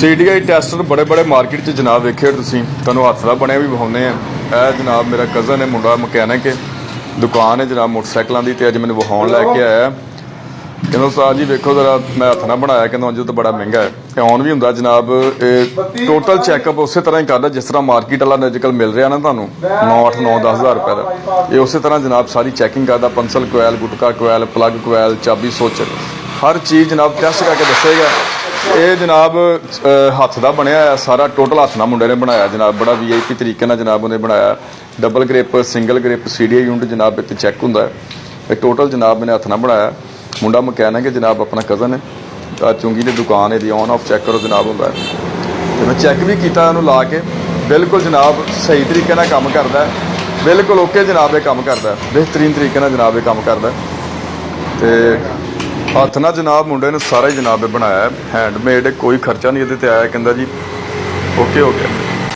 CDI tester बड़े बड़े market च जनाब वेखे तुसीं तुहानूं हत्थ दा बणिया भी विखाउने आ। जनाब मेरा कज़न है, मुंडा मकैनिक है, दुकान है जनाब मोटरसाइकिलों की। तो अज मैंने विखाउण लैके आया। कहना उस्ताद जी वेखो जरा मैं हत्थ नाल बनाया, कहना अंज तो बड़ा महंगा है। ऑन भी हुंदा जनाब, टोटल चैकअप उस तरह ही करदा जिस तरह मार्केट वाला अजकल मिल रहा ना तुहानूं 9-8-9-10 हज़ार रुपए का। ये उस तरह जनाब सारी चैकिंग करदा, पंसल कोयल, गुटका कोयल, प्लग कोयल, चाबी सुच, हर चीज़ जनाब टैस्ट करके दसेगा। ये जनाब हत्थ दा बनिया सारा, टोटल हत्थ नाल मुंडे ने बनाया जनाब। बड़ा VIP तरीके नाल जनाब उन्हें बनाया। Double grip, single grip, CDI unit जनाब इत्थे चैक हुंदा है। टोटल जनाब मैंने हत्थ नाल बनाया। मुंडा मकैनिक है जनाब, अपना कज़न है। चुंगी की दुकान है, ऑन ऑफ चैक करो जनाब हुंदा है। तो मैं चैक भी किया उन्होंने ला के, बिल्कुल जनाब सही तरीके नाल काम करदा है। बिल्कुल ओके जनाब ये काम करदा है, बेहतरीन तरीके नाल जनाब ये काम करदा है। तो हत्थ नाल जनाब मुंडे ने सारा ही जनाब बनाया है, हैंडमेड, कोई खर्चा नहीं ये आया। कहंदा जी ओके हो गया।